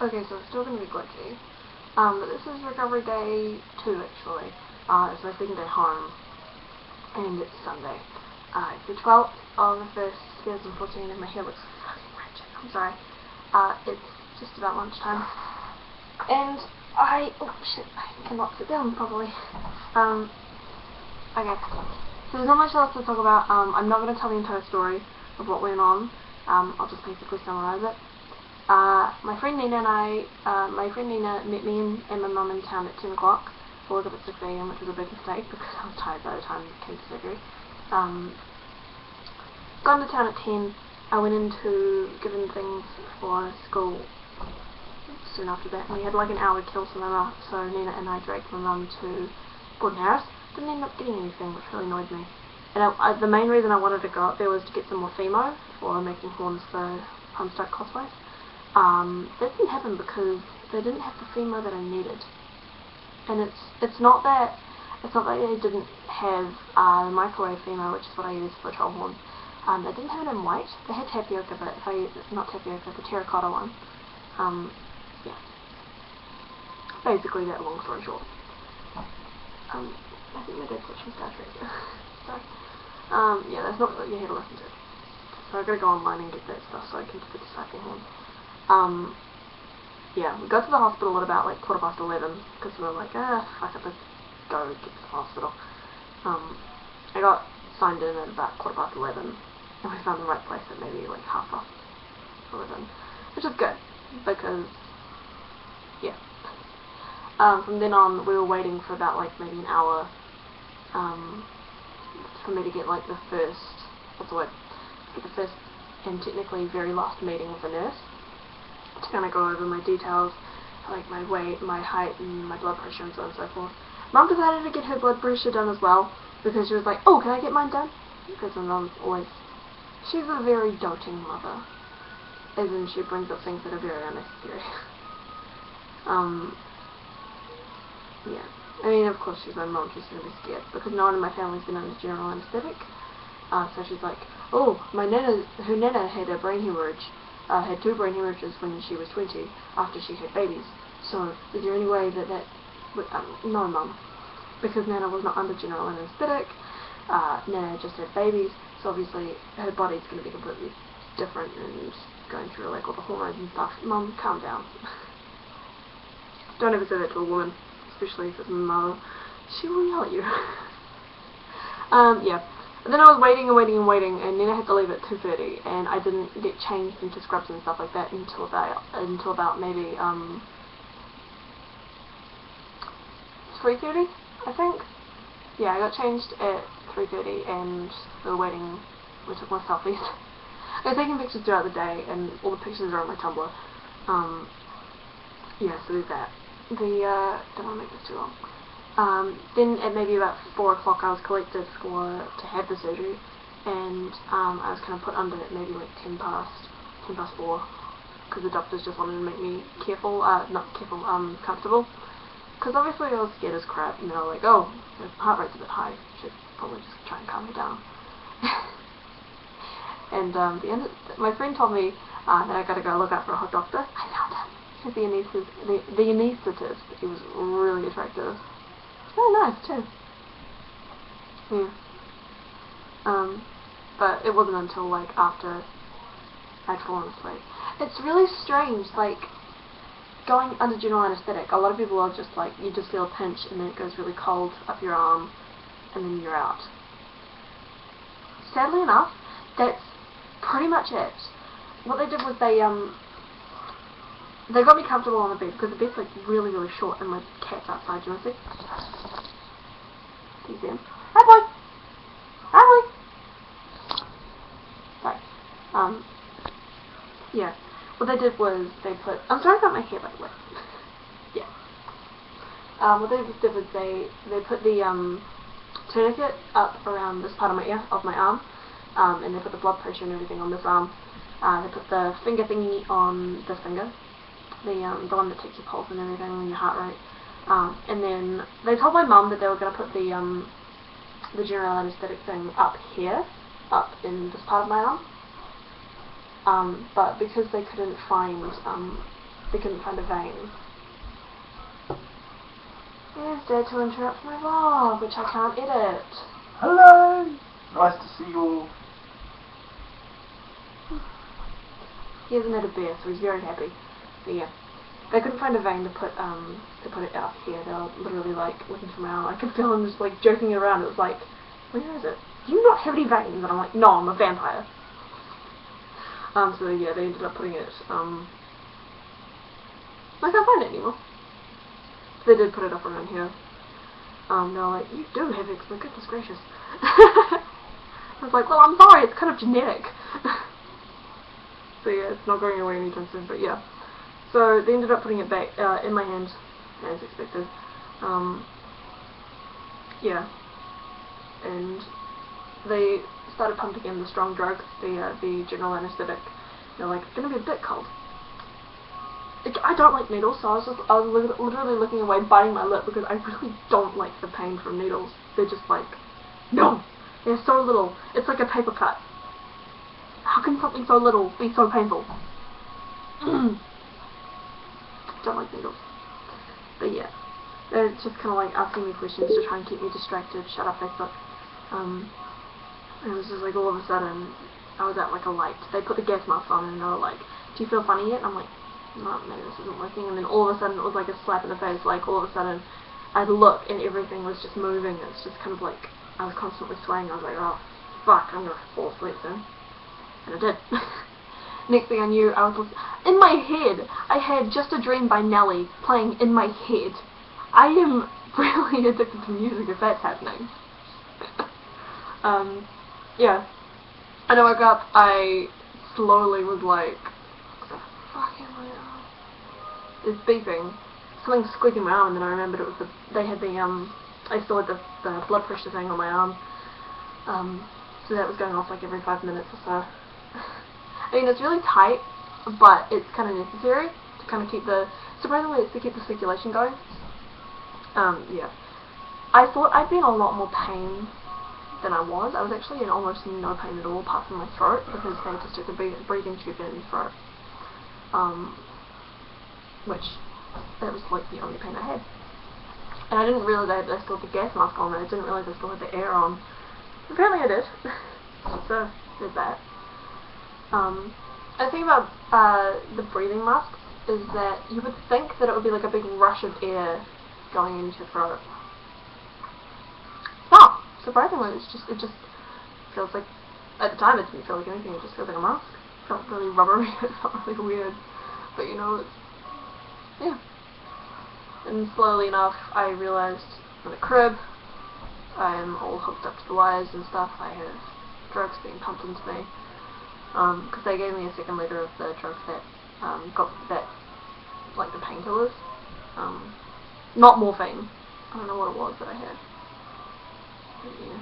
Okay, so it's still going to be glitchy. But this is recovery day 2 actually. It's my second day home. And it's Sunday. It's the 12th of the 1st, 2014, and my hair looks fucking wretched. I'm sorry. It's just about lunchtime. And oh shit, I cannot sit down properly. Okay. So there's not much else to talk about. I'm not going to tell the entire story of what went on. I'll just basically summarize it. My friend Nina met me and my mum in town at 10 o'clock. I woke up at 6 AM, which was a big mistake because I was tired by the time I came to surgery. Got into town at 10. I went into giving things for school soon after that, and we had like an hour to kill, so Nina and I dragged my mum to Gordon Harris. Didn't end up getting anything, which really annoyed me. And the main reason I wanted to go up there was to get some more Fimo for making horns for Homestuck cosplays. That didn't happen because they didn't have the Fimo that I needed. And it's not that they didn't have the microwave Fimo, which is what I use for troll horns. They didn't have it in white. They had tapioca, but not tapioca, the terracotta one. Yeah. Basically that, long story short. I think my dad's watching Star Trek. Sorry. Yeah, that's not what you're here to listen to. So I've got to go online and get that stuff so I can do the discipling horn. Yeah, we got to the hospital at about like 11:15 because we were like, fuck it, let's go get to the hospital. I got signed in at about 11:15 and we found the right place at maybe like 11:30, which is good because, yeah. From then on, we were waiting for about like maybe an hour for me to get like the first and technically very last meeting with the nurse to kind of go over my details, like my weight, my height, and my blood pressure and so on and so forth. Mum decided to get her blood pressure done as well because she was like, oh, can I get mine done? Because my mum's she's a very doting mother, as in she brings up things that are very unnecessary. Yeah. I mean, of course she's my mum, she's going to be scared, because no one in my family's been under general anesthetic. So she's like, oh, her nana had a brain hemorrhage, had 2 brain hemorrhages when she was 20, after she had babies. So, is there any way that would, no, Mum. Because Nana was not under general anesthetic, Nana just had babies, so obviously her body's going to be completely different and going through like all the hormones and stuff. Mum, calm down. Don't ever say that to a woman, especially if it's my mother. She will yell at you. Yeah. And then I was waiting, and then I had to leave at 2:30, and I didn't get changed into scrubs and stuff like that until about maybe 3:30, I think. Yeah, I got changed at 3:30, and we were waiting. We took my selfies. I was taking pictures throughout the day, and all the pictures are on my Tumblr. Yeah, so there's that. Don't want to make this too long. Then at maybe about 4 o'clock I was collected to have the surgery, and I was kind of put under at maybe like 10 past 4, because the doctors just wanted to make me comfortable, because obviously I was scared as crap, and they were like, oh, your heart rate's a bit high, you should probably just try and calm me down. And my friend told me that I gotta go look out for a hot doctor. I found him. He's the anaesthetist. He was really attractive. Really nice too. Yeah. But it wasn't until like after I'd fallen asleep. It's really strange, like going under general anesthetic. A lot of people are just like, you just feel a pinch and then it goes really cold up your arm and then you're out. Sadly enough, that's pretty much it. What they did was they got me comfortable on the bed, because the bed's like really, really short, and my cat's outside. Do you want to see? Can you see him? Hi, boy! Hi, boy! Sorry. Yeah. What they did was they put... I'm sorry about my hair, by the way. Yeah. What they did was they put the tourniquet up around this part of my arm, and they put the blood pressure and everything on this arm. They put the finger thingy on this finger. The one that takes your pulse and everything and your heart rate. And then they told my mum that they were going to put the general anesthetic thing up here, up in this part of my arm. But because they couldn't find they couldn't find a vein. There's Dad to interrupt my vlog, which I can't edit. Hello! Nice to see you all. He hasn't had a beer, so he's very happy. But yeah, they couldn't find a vein to put it out here. They were literally like looking for my arm. I could feel him just like joking around. It was like, where is it? Do you not have any veins? And I'm like, no, I'm a vampire. So yeah, they ended up putting it. I can't find it anymore. They did put it up around here. They were like, you do have X, but goodness gracious. I was like, well, I'm sorry, it's kind of genetic. So yeah, it's not going away anytime soon, but yeah. So they ended up putting it back in my hand, as expected. Yeah. And they started pumping in the strong drugs, the general anesthetic. They're like, it's going to be a bit cold. I don't like needles, so I was literally looking away, biting my lip, because I really don't like the pain from needles. They're just like, no! They're so little. It's like a paper cut. How can something so little be so painful? Don't like needles. But yeah, they're just kind of like asking me questions to try and keep me distracted. Shut up, Facebook. And it was just like all of a sudden, I was at like a light. They put the gas mask on and they were like, do you feel funny yet? And I'm like, no, maybe this isn't working. And then all of a sudden it was like a slap in the face. Like all of a sudden I'd look and everything was just moving. It's just kind of like I was constantly swaying. I was like, oh fuck, I'm gonna fall asleep soon. And I did. Next thing I knew, I was in my head. I had Just a Dream by Nelly playing in my head. I am really addicted to music if that's happening. Yeah. And I woke up, I slowly was like, what the fuck am I on? It's beeping. Something squeaking in my arm, and then I remembered it was they had I still had the blood pressure thing on my arm. So that was going off like every 5 minutes or so. I mean, it's really tight, but it's kind of necessary to kind of keep surprisingly it's to keep the circulation going. Yeah. I thought I'd be in a lot more pain than I was. I was actually in almost no pain at all, apart from my throat, because they just took a breathing tube in my throat. Which, that was like the only pain I had. And I didn't realise I still had the gas mask on, and I didn't realise I still had the air on. Apparently I did. So, there's that. The thing about the breathing masks is that you would think that it would be like a big rush of air going into your throat. No! Surprisingly, it just feels like, at the time it didn't feel like anything, it just feels like a mask. It felt really rubbery, it felt really weird. But you know, yeah. And slowly enough, I realized I'm in a crib, I'm all hooked up to the wires and stuff, I have drugs being pumped into me. Because they gave me a second liter of the drugs that like the painkillers. Not morphine. I don't know what it was that I had. But yeah.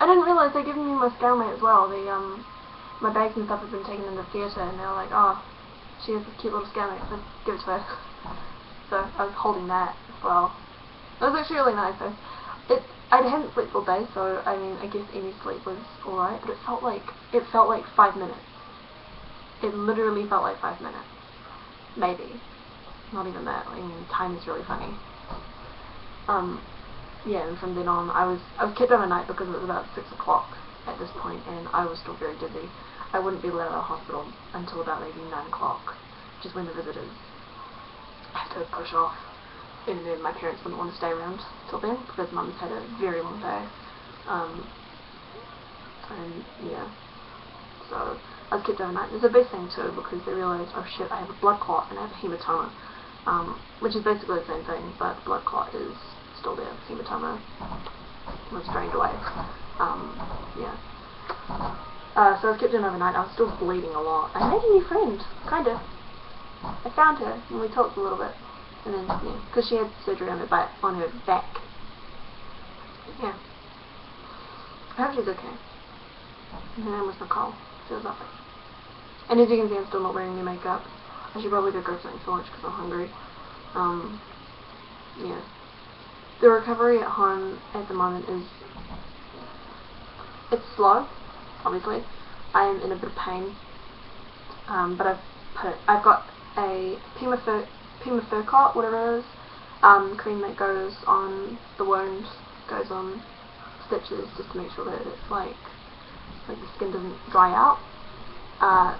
I didn't realise they'd given me my Scoutmate as well. My bags and stuff had been taken in the theatre, and they were like, oh, she has this cute little Scoutmate, so give it to her. So I was holding that as well. It was actually really nice though. I hadn't slept all day, so I mean, I guess any sleep was alright, but it felt like 5 minutes. It literally felt like 5 minutes. Maybe. Not even that. I mean, time is really funny. Yeah, and from then on, I was kept overnight because it was about 6 o'clock at this point, and I was still very dizzy. I wouldn't be let out of the hospital until about maybe 9 o'clock, which is when the visitors have to push off. And then my parents wouldn't want to stay around till then, because Mum's had a very long day. And yeah, so I was kept overnight. It's the best thing too, because they realised, oh shit, I have a blood clot and I have a hematoma, which is basically the same thing, but the blood clot is still there. Hematoma was drained away. Yeah. So I was kept in overnight. I was still bleeding a lot. I made a new friend, kinda. I found her and we talked a little bit. And then, yeah, because she had surgery on her back. Yeah. I hope she's okay. And her name was Nicole. She was lovely. And as you can see, I'm still not wearing any makeup. I should probably go grab something for lunch because I'm hungry. Yeah. The recovery at home at the moment it's slow, obviously. I am in a bit of pain. But I've I've got a Pima Furcot, whatever it is, cream that goes on the wound, goes on stitches just to make sure that it's like the skin doesn't dry out. I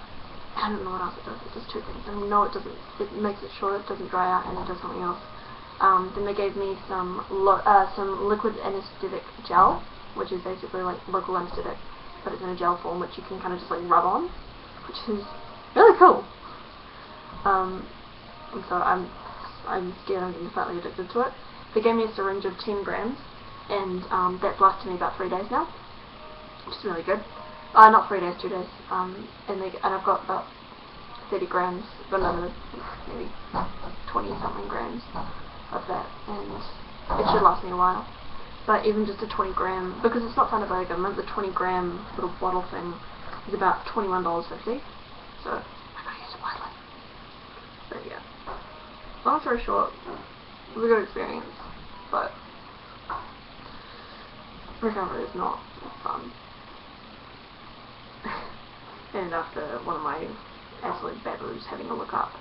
don't know what else it does. It does two things. I mean, no, it doesn't. It makes it sure it doesn't dry out, and it does something else. Then they gave me some liquid anesthetic gel, which is basically like local anesthetic, but it's in a gel form, which you can kind of just like rub on, which is really cool. And so I'm scared I'm getting slightly addicted to it. They gave me a syringe of 10 grams, and that's lasted me about 3 days now, which is really good. Not 3 days, 2 days. And I've got about 30 grams, but no, maybe 20 something grams of that, and it should last me a while. But even just a 20 gram, because it's not funded by the government, the 20 gram little bottle thing is about $21.50. So I gotta use it wisely. But yeah, long story short, it was a good experience, but recovery is not fun. And after one of my absolute baboos having a look up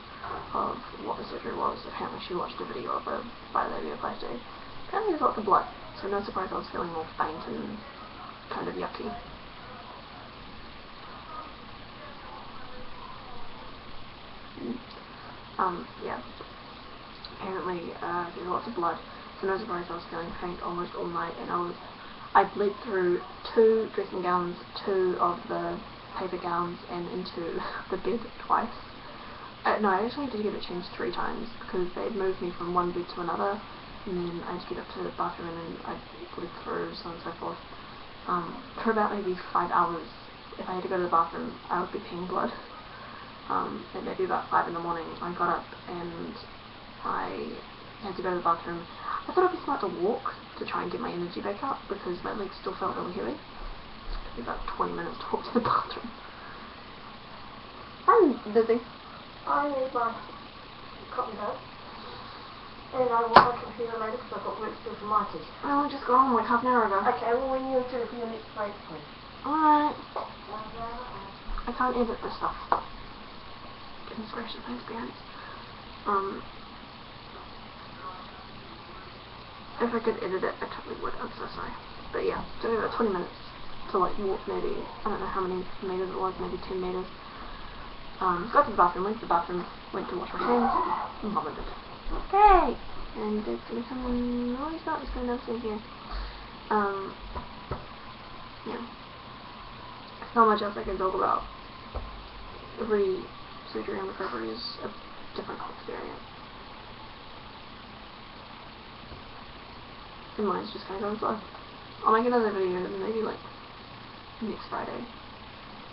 of what the surgery was, apparently she watched a video of a bilabioplasty. Apparently there's lots of blood, so no surprise I was feeling more faint and kind of yucky. Yeah. Apparently there's lots of blood, so no surprise I was feeling faint almost all night, and I bled through 2 dressing gowns, 2 of the paper gowns, and into the bed twice. No, I actually did get it changed 3 times because they moved me from one bed to another, and then I had to get up to the bathroom and then I bled through, so on and so forth. For about maybe 5 hours, if I had to go to the bathroom, I would be peeing blood. At maybe about 5 in the morning, I got up and I had to go to the bathroom. I thought it'd be smart to walk to try and get my energy back up because my legs still felt really heavy. It took me about 20 minutes to walk to the bathroom. I'm busy. I need my cotton bud. And I want my computer later because I've got work to do for my teacher. Oh, I just got home like half an hour ago. Okay, well when you do it for your next break, please. Alright. I can't edit this stuff. Goodness gracious, my experience. If I could edit it, I totally would. I'm so sorry. But yeah, it took me about 20 minutes to like walk maybe, I don't know how many meters it was, maybe 10 meters. Got to the bathroom, went to the bathroom, went to wash my hands, and vomited. Okay! And there's gonna come in, oh he's not, he's going downstairs here. Yeah. There's not much else I can talk about. Every surgery and recovery is a different experience. And mine's just kind of going slow. I'll make another video maybe like next Friday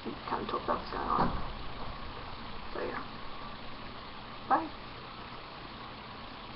and kind of talk about what's going on.